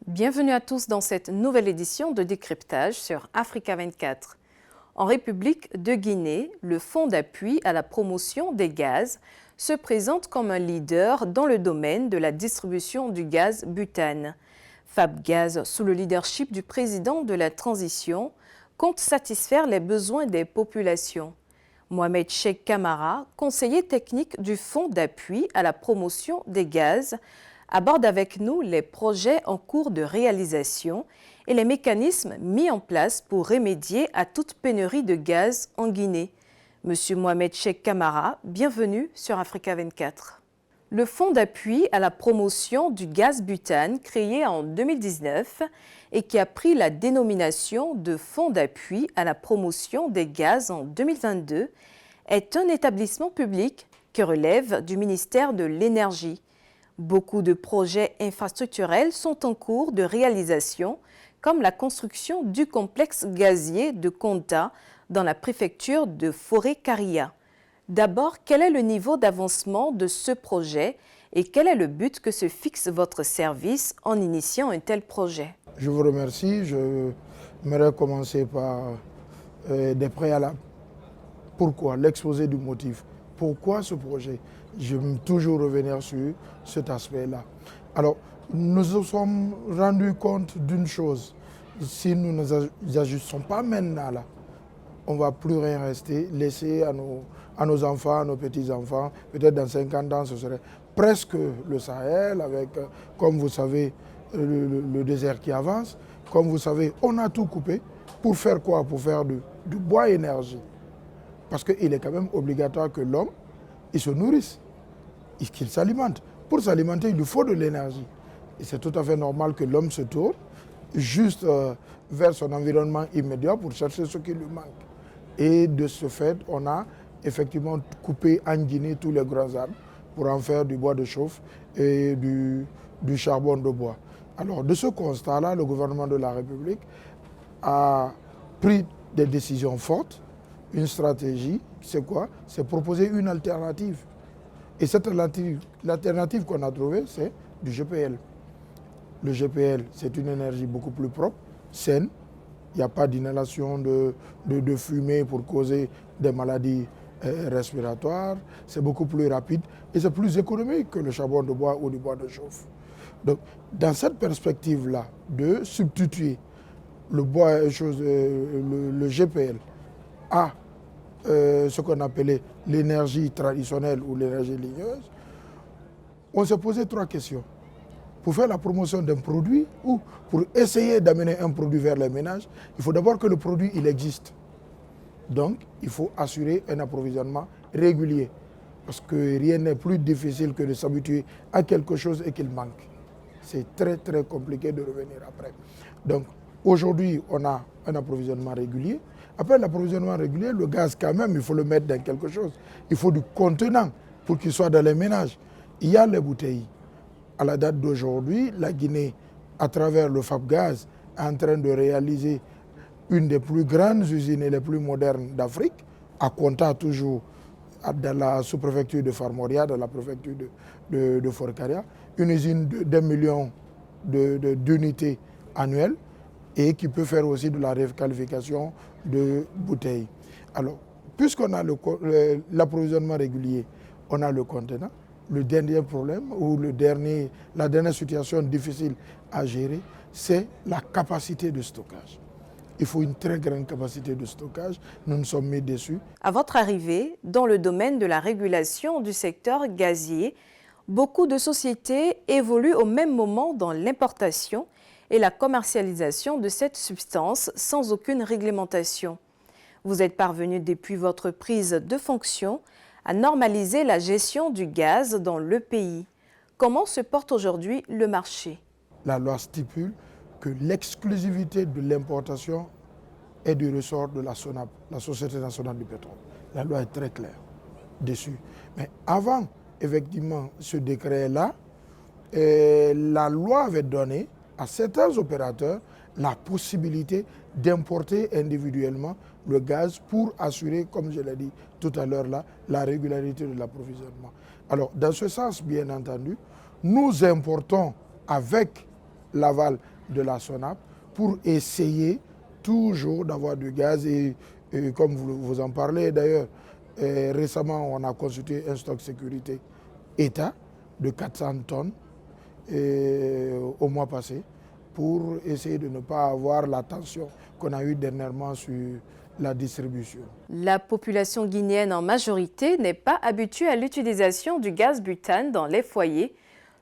Bienvenue à tous dans cette nouvelle édition de Décryptage sur Africa 24. En République de Guinée, le Fonds d'appui à la promotion des gaz se présente comme un leader dans le domaine de la distribution du gaz butane. Fabgaz, sous le leadership du président de la transition, compte satisfaire les besoins des populations. Mohamed Cheikh Camara, conseiller technique du Fonds d'appui à la promotion des gaz, aborde avec nous les projets en cours de réalisation et les mécanismes mis en place pour remédier à toute pénurie de gaz en Guinée. Monsieur Mohamed Cheikh Camara, bienvenue sur Africa 24. Le Fonds d'appui à la promotion du gaz butane, créé en 2019 et qui a pris la dénomination de Fonds d'appui à la promotion des gaz en 2022, est un établissement public qui relève du ministère de l'Énergie. Beaucoup de projets infrastructurels sont en cours de réalisation, comme la construction du complexe gazier de Konta dans la préfecture de Forêt-Caria. D'abord, quel est le niveau d'avancement de ce projet et quel est le but que se fixe votre service en initiant un tel projet? Je vous remercie. Je voudrais commencer par des préalables. Pourquoi? L'exposé du motif. Pourquoi ce projet? Je vais toujours revenir sur cet aspect-là. Alors, nous nous sommes rendus compte d'une chose. Si nous ne nous ajustons pas maintenant là, on ne va plus rien rester, laisser à nos enfants, à nos petits-enfants. Peut-être dans 50 ans, ce serait presque le Sahel, avec, comme vous savez, le désert qui avance. Comme vous savez, on a tout coupé. Pour faire quoi? Pour faire du bois énergie. Parce qu'il est quand même obligatoire que l'homme, il se nourrisse, qu'il s'alimente. Pour s'alimenter, il lui faut de l'énergie. Et c'est tout à fait normal que l'homme se tourne juste vers son environnement immédiat pour chercher ce qui lui manque. Et de ce fait, on a effectivement coupé en Guinée tous les grands arbres pour en faire du bois de chauffe et du charbon de bois. Alors, de ce constat-là, le gouvernement de la République a pris des décisions fortes. Une stratégie, c'est quoi? C'est proposer une alternative. Et cette l'alternative qu'on a trouvée, c'est du GPL. Le GPL, c'est une énergie beaucoup plus propre, saine. Il n'y a pas d'inhalation de fumée pour causer des maladies respiratoires. C'est beaucoup plus rapide et c'est plus économique que le charbon de bois ou du bois de chauffe. Donc, dans cette perspective-là, de substituer le bois, le GPL à ce qu'on appelait l'énergie traditionnelle ou l'énergie ligneuse, on s'est posé 3 questions. Pour faire la promotion d'un produit ou pour essayer d'amener un produit vers les ménages, il faut d'abord que le produit il existe. Donc, il faut assurer un approvisionnement régulier. Parce que rien n'est plus difficile que de s'habituer à quelque chose et qu'il manque. C'est très, très compliqué de revenir après. Donc, aujourd'hui, on a un approvisionnement régulier. Après l'approvisionnement régulier, le gaz, quand même, il faut le mettre dans quelque chose. Il faut du contenant pour qu'il soit dans les ménages. Il y a les bouteilles. À la date d'aujourd'hui, la Guinée, à travers le Fabgaz, est en train de réaliser une des plus grandes usines et les plus modernes d'Afrique, à Konta toujours, dans la sous-préfecture de Farmoria, dans la préfecture de Forêt-Caria, une usine d'1 million d'unités annuelles et qui peut faire aussi de la requalification de bouteilles. Alors, puisqu'on a l'approvisionnement régulier, on a le contenant. Le dernier problème ou la dernière situation difficile à gérer, c'est la capacité de stockage. Il faut une très grande capacité de stockage. Nous nous sommes mis dessus. À votre arrivée, dans le domaine de la régulation du secteur gazier, beaucoup de sociétés évoluent au même moment dans l'importation et la commercialisation de cette substance sans aucune réglementation. Vous êtes parvenu depuis votre prise de fonction à normaliser la gestion du gaz dans le pays. Comment se porte aujourd'hui le marché? La loi stipule que l'exclusivité de l'importation est du ressort de la SONAP, la Société nationale du pétrole. La loi est très claire dessus. Mais avant, effectivement, ce décret-là, la loi avait donné à certains opérateurs la possibilité d'importer individuellement le gaz pour assurer, comme je l'ai dit tout à l'heure là, la régularité de l'approvisionnement. Alors, dans ce sens, bien entendu, nous importons avec l'aval de la SONAP pour essayer toujours d'avoir du gaz. Et comme vous en parlez d'ailleurs, récemment on a consulté un stock sécurité État de 400 tonnes au mois passé pour essayer de ne pas avoir la tension qu'on a eue dernièrement sur la distribution. La population guinéenne en majorité n'est pas habituée à l'utilisation du gaz butane dans les foyers.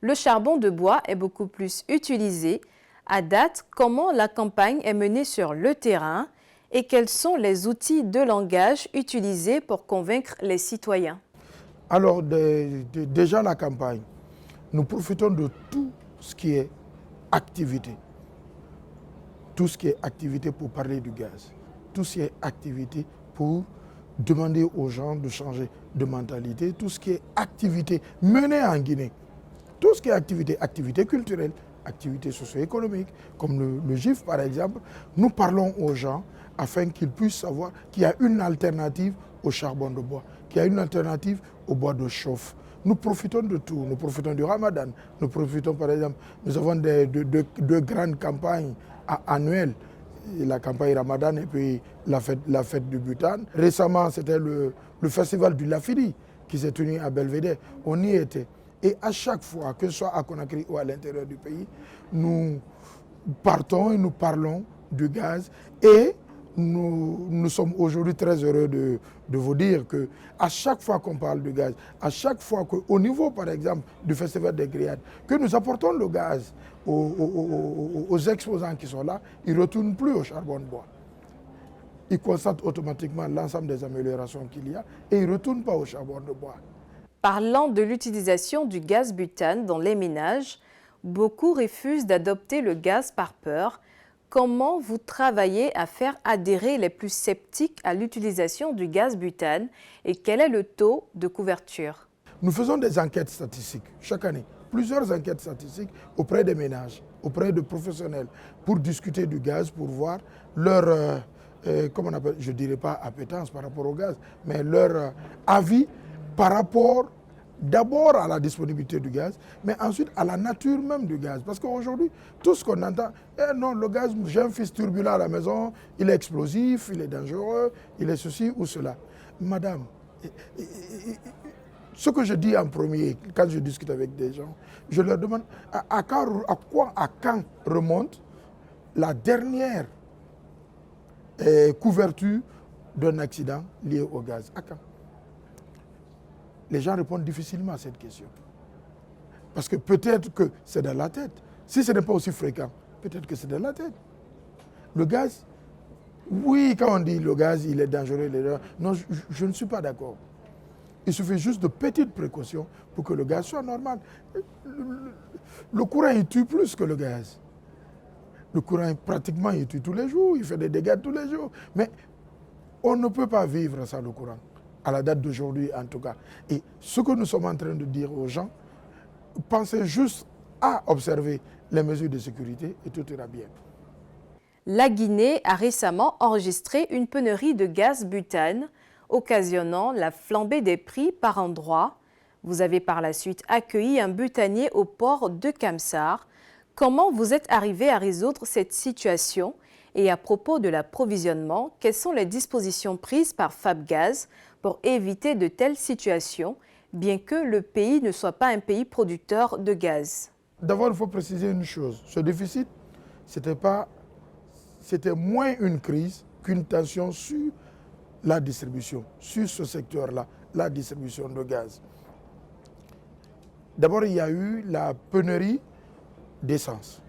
Le charbon de bois est beaucoup plus utilisé. À date, comment la campagne est menée sur le terrain et quels sont les outils de langage utilisés pour convaincre les citoyens? Alors déjà la campagne, nous profitons de tout ce qui est activité. Tout ce qui est activité pour parler du gaz. Tout ce qui est activité pour demander aux gens de changer de mentalité. Tout ce qui est activité menée en Guinée. Tout ce qui est activité culturelle, activité socio-économique, comme le GIF par exemple. Nous parlons aux gens afin qu'ils puissent savoir qu'il y a une alternative au charbon de bois, qu'il y a une alternative au bois de chauffe. Nous profitons de tout, nous profitons du Ramadan, nous profitons par exemple, nous avons deux grandes campagnes annuelles, la campagne Ramadan et puis la fête du butane. Récemment, c'était le festival du Lafidi qui s'est tenu à Belvédère, on y était. Et à chaque fois, que ce soit à Conakry ou à l'intérieur du pays, nous partons et nous parlons du gaz et nous sommes aujourd'hui très heureux de vous dire qu'à chaque fois qu'on parle du gaz, à chaque fois qu'au niveau, par exemple, du Festival des Grillades, que nous apportons le gaz aux exposants qui sont là, ils ne retournent plus au charbon de bois. Ils constatent automatiquement l'ensemble des améliorations qu'il y a et ils ne retournent pas au charbon de bois. Parlant de l'utilisation du gaz butane dans les ménages, beaucoup refusent d'adopter le gaz par peur. Comment vous travaillez à faire adhérer les plus sceptiques à l'utilisation du gaz butane et quel est le taux de couverture? Nous faisons des enquêtes statistiques chaque année, plusieurs enquêtes statistiques auprès des ménages, auprès de professionnels pour discuter du gaz, pour voir leur, comment on appelle, je ne dirais pas appétence par rapport au gaz, mais leur avis par rapport d'abord à la disponibilité du gaz, mais ensuite à la nature même du gaz. Parce qu'aujourd'hui, tout ce qu'on entend, non, le gaz, j'ai un fils turbulent à la maison, il est explosif, il est dangereux, il est ceci ou cela. Madame, ce que je dis en premier, quand je discute avec des gens, je leur demande à quand remonte la dernière couverture d'un accident lié au gaz. À quand? Les gens répondent difficilement à cette question. Parce que peut-être que c'est dans la tête. Si ce n'est pas aussi fréquent, peut-être que c'est dans la tête. Le gaz, oui, quand on dit le gaz, il est dangereux, non, je ne suis pas d'accord. Il suffit juste de petites précautions pour que le gaz soit normal. Le courant, il tue plus que le gaz. Le courant, pratiquement, il tue tous les jours, il fait des dégâts tous les jours. Mais on ne peut pas vivre sans le courant. À la date d'aujourd'hui en tout cas. Et ce que nous sommes en train de dire aux gens, pensez juste à observer les mesures de sécurité et tout ira bien. La Guinée a récemment enregistré une pénurie de gaz butane, occasionnant la flambée des prix par endroits. Vous avez par la suite accueilli un butanier au port de Kamsar. Comment vous êtes arrivé à résoudre cette situation? Et à propos de l'approvisionnement, quelles sont les dispositions prises par Fabgaz pour éviter de telles situations, bien que le pays ne soit pas un pays producteur de gaz? D'abord, il faut préciser une chose. Ce déficit, c'était moins une crise qu'une tension sur la distribution, sur ce secteur-là, la distribution de gaz. D'abord, il y a eu la pénurie d'essence,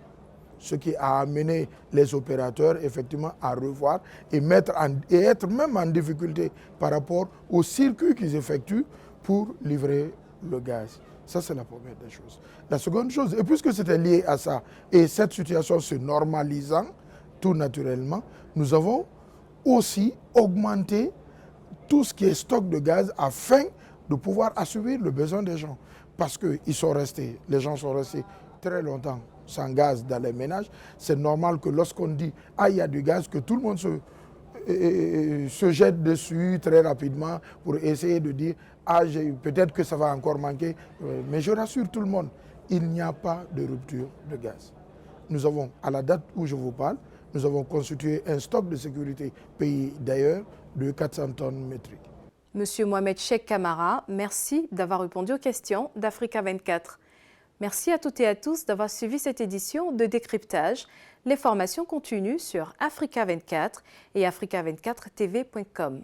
ce qui a amené les opérateurs effectivement à revoir et être même en difficulté par rapport au circuit qu'ils effectuent pour livrer le gaz. Ça, c'est la première des choses. La seconde chose, et puisque c'était lié à ça, et cette situation se normalisant tout naturellement, nous avons aussi augmenté tout ce qui est stock de gaz afin de pouvoir assurer le besoin des gens. Parce que les gens sont restés très longtemps sans gaz dans les ménages. C'est normal que lorsqu'on dit « ah, il y a du gaz », que tout le monde se jette dessus très rapidement pour essayer de dire « ah, peut-être que ça va encore manquer ». Mais je rassure tout le monde, il n'y a pas de rupture de gaz. nous avons, à la date où je vous parle, nous avons constitué un stock de sécurité pays d'ailleurs de 400 tonnes métriques. Monsieur Mohamed Cheikh Camara, merci d'avoir répondu aux questions d'Africa 24. Merci à toutes et à tous d'avoir suivi cette édition de Décryptage. Les formations continuent sur Africa 24 et africa24tv.com.